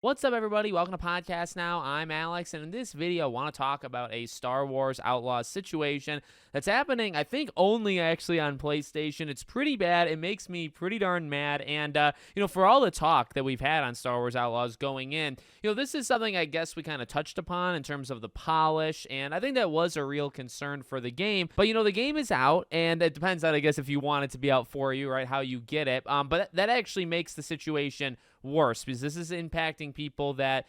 What's up, everybody? Welcome to Podcast Now. I'm Alex, and in this video, I want to talk about a Star Wars Outlaws situation that's happening, I think, only actually on PlayStation. It's pretty bad. It makes me pretty darn mad, and, for all the talk that we've had on Star Wars Outlaws going in, this is something I guess we kind of touched upon in terms of the polish, and I think that was a real concern for the game. But, the game is out, and it depends on, I guess, if you want it to be out for you, right, how you get it. But that actually makes the situation worse because this is impacting people that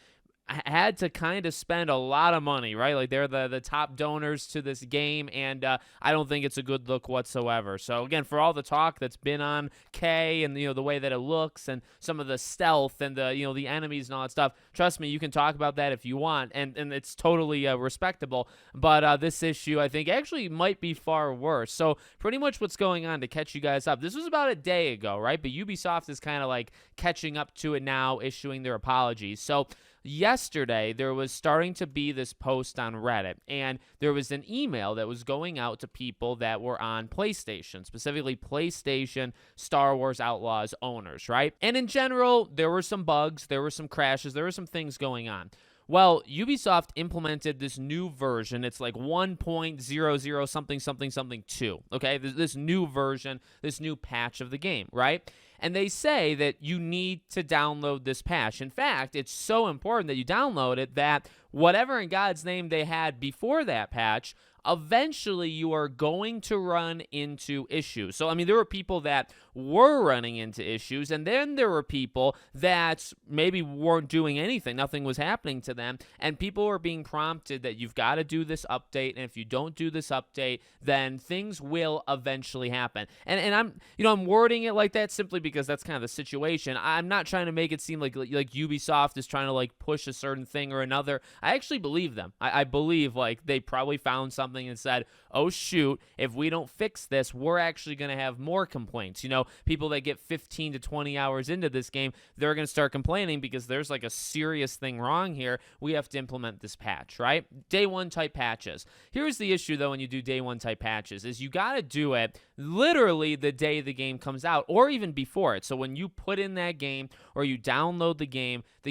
had to kind of spend a lot of money, right? Like they're the top donors to this game, and I don't think it's a good look whatsoever. So again, for all the talk that's been on K and the way that it looks and some of the stealth and the enemies and all that stuff, trust me, you can talk about that if you want, and it's totally respectable. But this issue, I think, actually might be far worse. So pretty much what's going on to catch you guys up. This was about a day ago, right? But Ubisoft is kind of like catching up to it now, issuing their apologies. So yesterday, there was starting to be this post on Reddit, and there was an email that was going out to people that were on PlayStation, specifically PlayStation Star Wars Outlaws owners, right? And in general, there were some bugs, there were some crashes, there were some things going on. Well, Ubisoft implemented this new version. It's like 1.00 something something something 2, okay? This new version, this new patch of the game, right? And they say that you need to download this patch. In fact, it's so important that you download it that whatever in God's name they had before that patch, eventually you are going to run into issues. So, there were people that were running into issues, and then there were people that maybe weren't doing anything. Nothing was happening to them, and people were being prompted that you've got to do this update, and if you don't do this update, then things will eventually happen. And I'm wording it like that simply because that's kind of the situation. I'm not trying to make it seem like Ubisoft is trying to like push a certain thing or another. I actually believe them. I believe like they probably found something and said, oh shoot, if we don't fix this, we're actually going to have more complaints. People that get 15 to 20 hours into this game, they're going to start complaining because there's like a serious thing wrong here. We have to implement this patch, right? Day one type patches. Here's the issue though when you do day one type patches is you got to do it literally the day the game comes out or even before it. So when you put in that game or you download the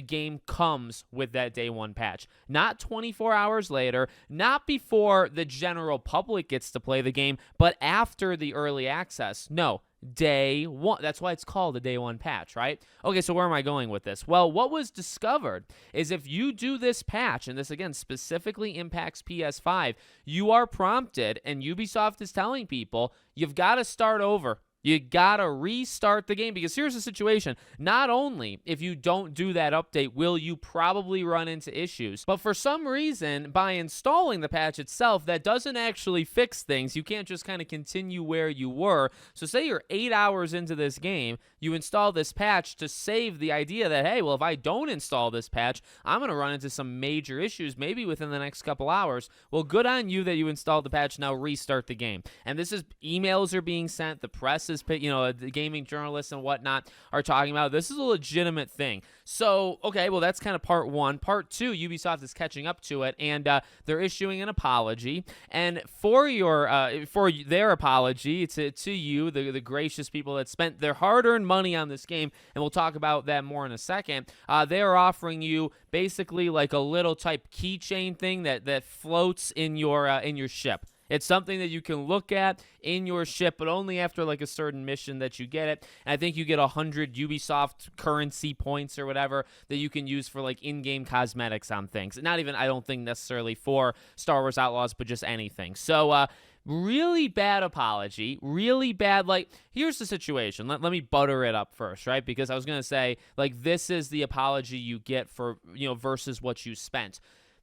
game comes with that day one patch. Not 24 hours later, not before the general public gets to play the game, but after the early access. No, day one. That's why it's called a day one patch, right? Okay, so where am I going with this? Well, what was discovered is if you do this patch, and this again specifically impacts PS5, you are prompted, and Ubisoft is telling people, you've got to start over. You gotta restart the game because here's the situation. Not only if you don't do that update will you probably run into issues, but for some reason, by installing the patch itself, that doesn't actually fix things. You can't just kind of continue where you were. So say you're 8 hours into this game, you install this patch to save the idea that, hey, well, if I don't install this patch, I'm going to run into some major issues maybe within the next couple hours. Well, good on you that you installed the patch. Now restart the game. And this is emails are being sent. The press is, the gaming journalists and whatnot are talking about. This is a legitimate thing. So, okay, well, that's kind of part one. Part two, Ubisoft is catching up to it, and they're issuing an apology. And for their apology to you, the gracious people that spent their hard-earned money on this game, and we'll talk about that more in a second, they are offering you basically like a little type keychain thing that floats in your ship. It's something that you can look at in your ship, but only after like a certain mission that you get it. And I think you get 100 Ubisoft currency points or whatever that you can use for like in-game cosmetics on things. Not even, I don't think necessarily for Star Wars Outlaws, but just anything. So, really bad apology, really bad. Like, here's the situation. Let me butter it up first, right? Because I was going to say, like, this is the apology you get for, versus what you spent.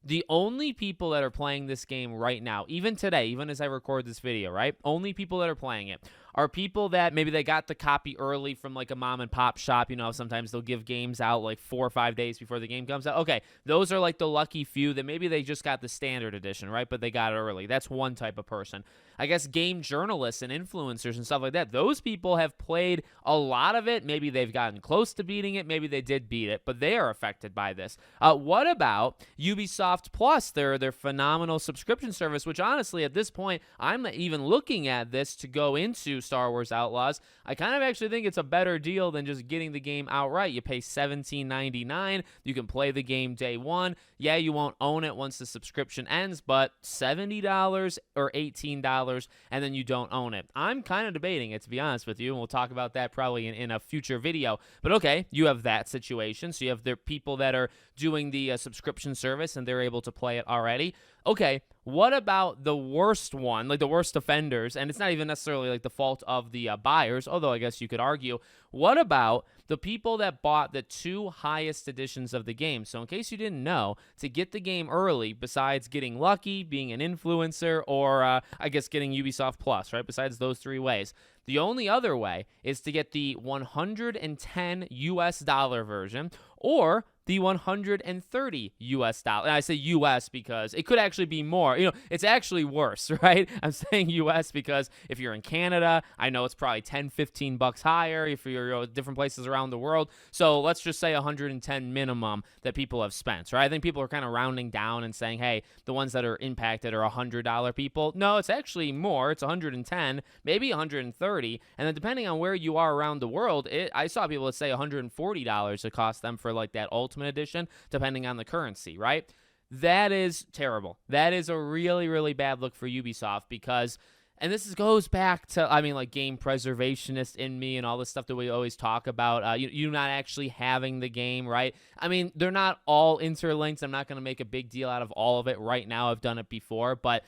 The only people that are playing this game right now, even today, even as I record this video, right? Only people that are playing it are people that maybe they got the copy early from like a mom and pop shop. Sometimes they'll give games out like 4 or 5 days before the game comes out. Okay, those are like the lucky few that maybe they just got the standard edition, right? But they got it early. That's one type of person. I guess game journalists and influencers and stuff like that, those people have played a lot of it. Maybe they've gotten close to beating it. Maybe they did beat it, but they are affected by this. What about Ubisoft Plus, their phenomenal subscription service, which honestly at this point, I'm not even looking at this to go into Star Wars Outlaws, I kind of actually think it's a better deal than just getting the game outright. You pay $17.99. You can play the game day one. Yeah, you won't own it once the subscription ends, but $70 or $18, and then you don't own it. I'm kind of debating it, to be honest with you, and we'll talk about that probably in a future video. But okay, you have that situation. So you have the people that are doing the subscription service, and they're able to play it already. Okay, what about the worst one, like the worst offenders? And it's not even necessarily like the fault of the buyers, although I guess you could argue. What about the people that bought the 2 highest editions of the game? So in case you didn't know, to get the game early, besides getting lucky, being an influencer, or I guess getting Ubisoft Plus, right? Besides those 3 ways, the only other way is to get the $110 version or the $130 US. And I say US because it could actually be more. It's actually worse, right? I'm saying US because if you're in Canada, I know it's probably $10-15 higher if you're different places around the world. So let's just say 110 minimum that people have spent, right? I think people are kind of rounding down and saying, hey, the ones that are impacted are $100 people. No, it's actually more. It's 110, maybe 130. And then depending on where you are around the world, I saw people that say $140 it cost them for like that Ultimate Edition, depending on the currency, right? That is terrible. That is a really, really bad look for Ubisoft because, and this goes back to, like game preservationist in me and all this stuff that we always talk about, you not actually having the game, right? They're not all interlinked. I'm not going to make a big deal out of all of it right now. I've done it before, but,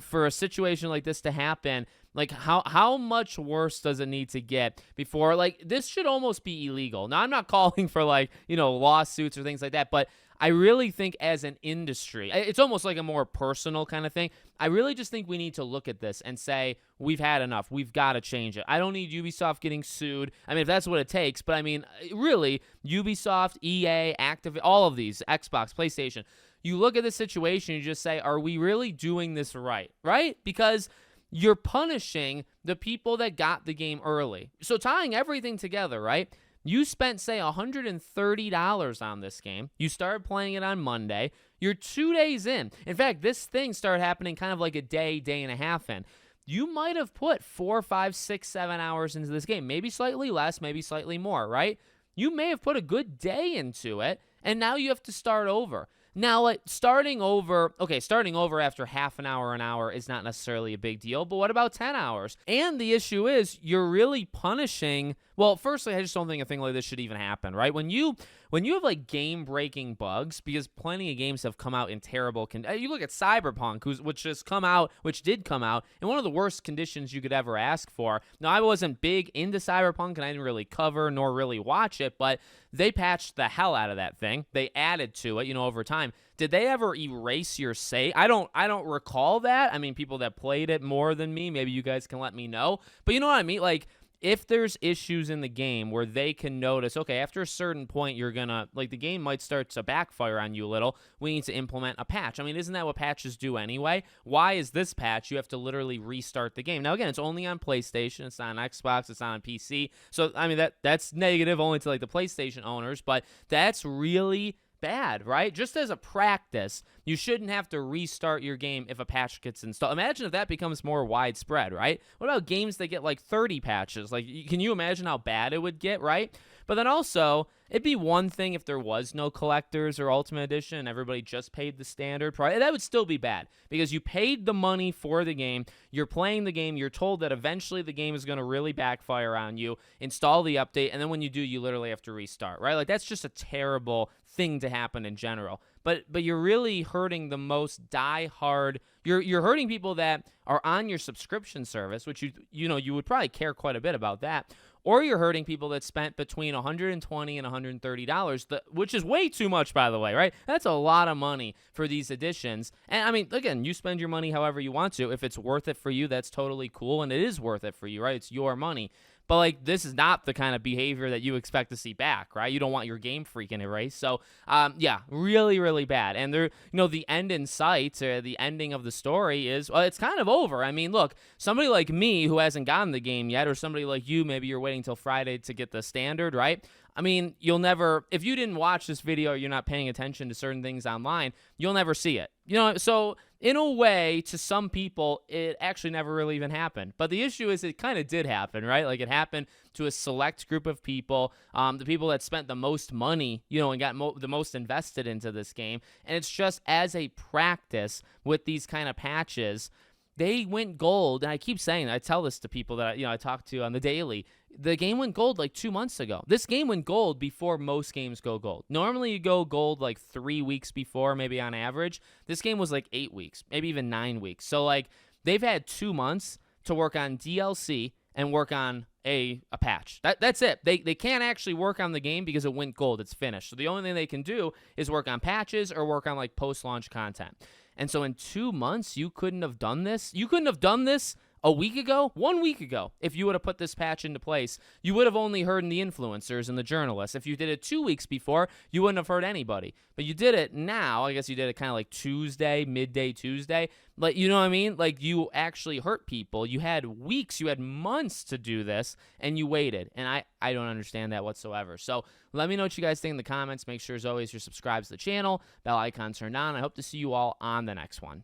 for a situation like this to happen, like how much worse does it need to get before, like, this should almost be illegal. Now, I'm not calling for lawsuits or things like that, but I really think as an industry, it's almost like a more personal kind of thing. I really just think we need to look at this and say, we've had enough. We've got to change it. I don't need Ubisoft getting sued. If that's what it takes, but really, Ubisoft, EA, Activision, all of these, Xbox, PlayStation, you look at the situation, you just say, are we really doing this right? Right? Because you're punishing the people that got the game early. So tying everything together, right? You spent, say, $130 on this game. You started playing it on Monday. You're 2 days in. In fact, this thing started happening kind of like a day and a half in. You might have put 4, 5, 6, 7 hours into this game. Maybe slightly less, maybe slightly more, right? You may have put a good day into it, and now you have to start over. Now, starting over after half an hour is not necessarily a big deal, but what about 10 hours? And the issue is you're really punishing. Well, firstly, I just don't think a thing like this should even happen, right? When you have game-breaking bugs, because plenty of games have come out in terrible you look at Cyberpunk, which did come out in one of the worst conditions you could ever ask for. Now, I wasn't big into Cyberpunk, and I didn't really cover nor really watch it, but they patched the hell out of that thing. They added to it, over time. Did they ever erase your save? I don't recall that. People that played it more than me, maybe you guys can let me know. But you know what I mean? If there's issues in the game where they can notice, okay, after a certain point, you're gonna, the game might start to backfire on you a little, we need to implement a patch. Isn't that what patches do anyway? Why is this patch? You have to literally restart the game. Now, again, it's only on PlayStation. It's not on Xbox. It's not on PC. So, that's negative only to, the PlayStation owners, but that's really bad, right? Just as a practice, you shouldn't have to restart your game if a patch gets installed. Imagine if that becomes more widespread, right? What about games that get 30 patches? Can you imagine how bad it would get, right? But then also, it'd be one thing if there was no collectors or Ultimate Edition and everybody just paid the standard price. That would still be bad because you paid the money for the game. You're playing the game. You're told that eventually the game is going to really backfire on you. Install the update, and then when you do, you literally have to restart, right? That's just a terrible thing to happen in general. But you're really hurting the most die-hard. You're hurting people that are on your subscription service, which you would probably care quite a bit about that. Or you're hurting people that spent between $120 and $130, which is way too much, by the way, right? That's a lot of money for these editions. And, again, you spend your money however you want to. If it's worth it for you, that's totally cool, and it is worth it for you, right? It's your money. But, this is not the kind of behavior that you expect to see back, right? You don't want your game freaking erased. So, yeah, really, really bad. And the end in sight, or the ending of the story is, well, it's kind of over. Look, somebody like me who hasn't gotten the game yet, or somebody like you, maybe you're waiting till Friday to get the standard, right? I mean, you'll never, if you didn't watch this video, or you're not paying attention to certain things online, you'll never see it. So in a way, to some people, it actually never really even happened. But the issue is it kind of did happen, right? Like, it happened to a select group of people, the people that spent the most money, and got the most invested into this game. And it's just as a practice with these kind of patches, they went gold, and I keep saying, I tell this to people that I talk to on the daily. The game went gold like 2 months ago. This game went gold before most games go gold. Normally, you go gold like 3 weeks before, maybe on average. This game was like 8 weeks, maybe even 9 weeks. So like they've had 2 months to work on DLC and work on a patch. That's it. They can't actually work on the game because it went gold. It's finished. So the only thing they can do is work on patches or work on like post-launch content. And so in 2 months, you couldn't have done this. You couldn't have done this a week ago, 1 week ago. If you would have put this patch into place, you would have only heard the influencers and the journalists. If you did it 2 weeks before, you wouldn't have heard anybody. But you did it now. I guess you did it kind of like Tuesday, midday Tuesday. Like, you know what I mean? Like, you actually hurt people. You had weeks, you had months to do this, and you waited. And I don't understand that whatsoever. So let me know what you guys think in the comments. Make sure, as always, you're subscribed to the channel, bell icon turned on. I hope to see you all on the next one.